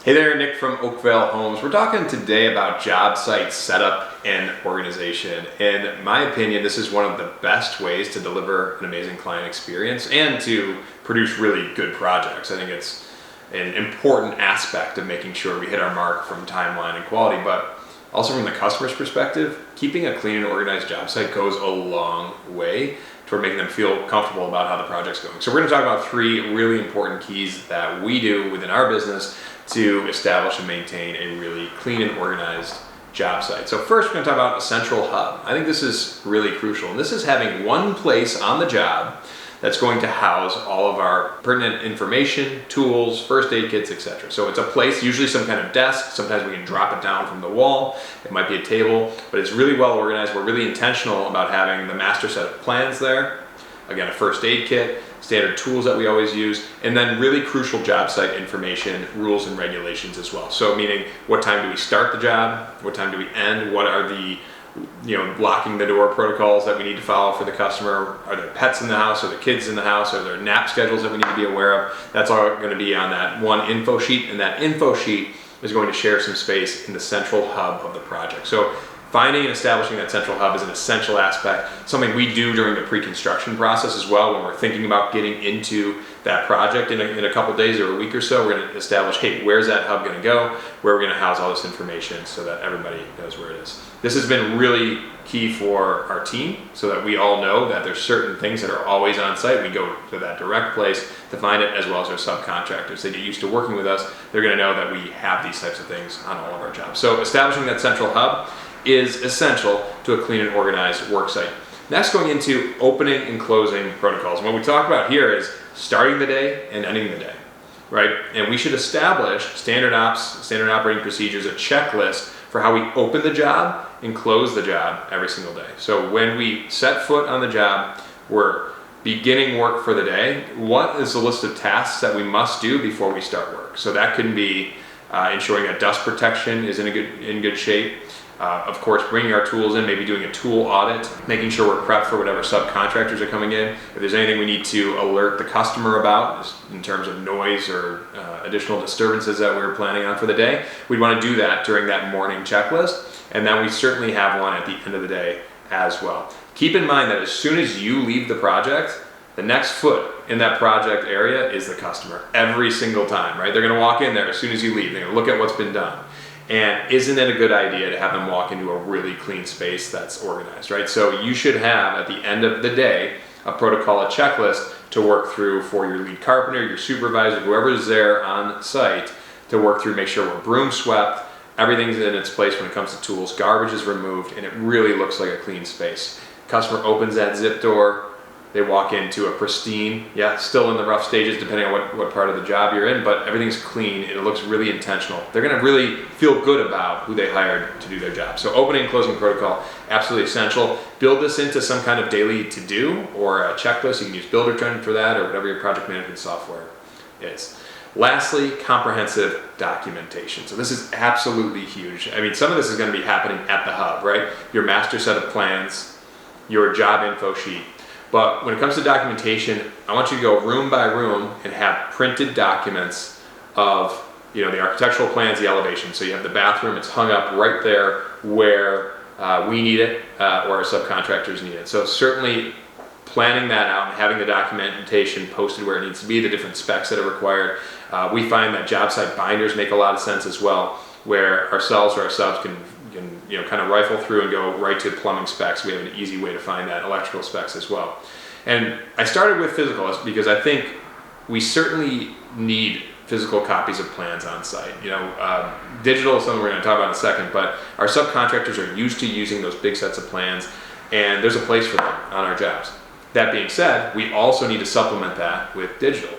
Hey there, Nick from Oakvale Homes. We're talking today about job site setup and organization. In my opinion, this is one of the best ways to deliver an amazing client experience and to produce really good projects. I think it's an important aspect of making sure we hit our mark from timeline and quality, but also from the customer's perspective, keeping a clean and organized job site goes a long way toward making them feel comfortable about how the project's going. So we're going to talk about three really important keys that we do within our business to establish and maintain a really clean and organized job site. So first, we're going to talk about a central hub. I think this is really crucial, and this is having one place on the job that's going to house all of our pertinent information, tools, first aid kits, etc. So it's a place, usually some kind of desk. Sometimes we can drop it down from the wall. It might be a table, but it's really well organized. We're really intentional about having the master set of plans there. Again, a first aid kit, standard tools that we always use, and then really crucial job site information, rules and regulations as well. So meaning, what time do we start the job? What time do we end? What are the locking the door protocols that we need to follow for the customer? Are there pets in the house? Are there kids in the house? Are there nap schedules that we need to be aware of? That's all going to be on that one info sheet, and that info sheet is going to share some space in the central hub of the project. So finding and establishing that central hub is an essential aspect, something we do during the pre-construction process as well. When we're thinking about getting into that project in a couple days or a week or so, we're going to establish, hey, where's that hub going to go? Where are we going to house all this information so that everybody knows where it is? This has been really key for our team so that we all know that there's certain things that are always on site. We go to that direct place to find it, as well as our subcontractors. They get used to working with us. They're going to know that we have these types of things on all of our jobs. So establishing that central hub is essential to a clean and organized work site. Next, going into opening and closing protocols. And what we talk about here is starting the day and ending the day, right? And we should establish standard operating procedures, a checklist for how we open the job and close the job every single day. So when we set foot on the job, we're beginning work for the day. What is the list of tasks that we must do before we start work? So that can be ensuring that dust protection is in good shape. Of course, bringing our tools in, maybe doing a tool audit, making sure we're prepped for whatever subcontractors are coming in. If there's anything we need to alert the customer about in terms of noise or additional disturbances that we're planning on for the day, we'd want to do that during that morning checklist. And then we certainly have one at the end of the day as well. Keep in mind that as soon as you leave the project, the next foot in that project area is the customer every single time, right? They're going to walk in there as soon as you leave. They're going to look at what's been done. And isn't it a good idea to have them walk into a really clean space that's organized, right? So you should have, at the end of the day, a protocol, a checklist to work through for your lead carpenter, your supervisor, whoever is there on site, to work through, make sure we're broom swept, everything's in its place when it comes to tools, garbage is removed, and it really looks like a clean space. Customer opens that zip door, they walk into a pristine, still in the rough stages depending on what part of the job you're in, but everything's clean and it looks really intentional. They're going to really feel good about who they hired to do their job. So opening and closing protocol, absolutely essential. Build this into some kind of daily to-do or a checklist. You can use Buildertrend for that or whatever your project management software is. Lastly, comprehensive documentation. So this is absolutely huge. I mean, some of this is going to be happening at the hub, right? Your master set of plans, your job info sheet. But when it comes to documentation, I want you to go room by room and have printed documents of the architectural plans, the elevation. So you have the bathroom, it's hung up right there where we need it or our subcontractors need it. So certainly planning that out and having the documentation posted where it needs to be, the different specs that are required. We find that job site binders make a lot of sense as well, where ourselves or our subs can kind of rifle through and go right to plumbing specs. We have an easy way to find that, electrical specs as well. And I started with physical because I think we certainly need physical copies of plans on site. Digital is something we're going to talk about in a second, but our subcontractors are used to using those big sets of plans, and there's a place for them on our jobs. That being said, we also need to supplement that with digital.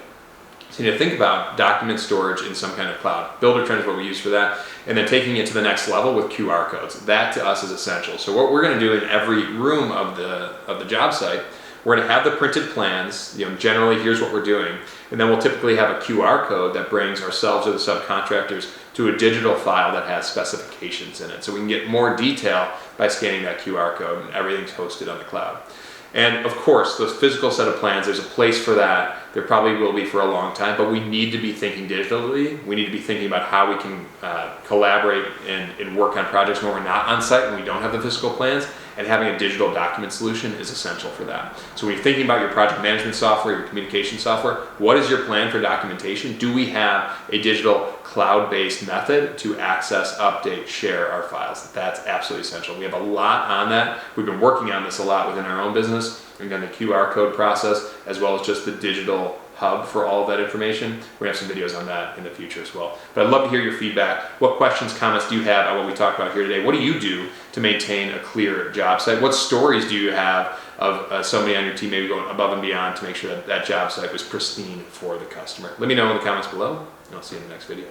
So you need to think about document storage in some kind of cloud. Buildertrend is what we use for that. And then taking it to the next level with QR codes. That to us is essential. So what we're going to do in every room of the job site, we're going to have the printed plans. Generally, here's what we're doing. And then we'll typically have a QR code that brings ourselves or the subcontractors to a digital file that has specifications in it. So we can get more detail by scanning that QR code, and everything's hosted on the cloud. And of course, the physical set of plans, there's a place for that. There probably will be for a long time, but we need to be thinking digitally. We need to be thinking about how we can collaborate and work on projects when we're not on site and we don't have the physical plans, and having a digital document solution is essential for that. So when you're thinking about your project management software, your communication software, what is your plan for documentation? Do we have a digital cloud-based method to access, update, share our files? That's absolutely essential. We have a lot on that. We've been working on this a lot within our own business. We've done the QR code process as well as just the digital hub for all of that information. We have some videos on that in the future as well. But I'd love to hear your feedback. What questions, comments do you have on what we talked about here today? What do you do to maintain a clear job site? What stories do you have of somebody on your team maybe going above and beyond to make sure that that job site was pristine for the customer? Let me know in the comments below, and I'll see you in the next video.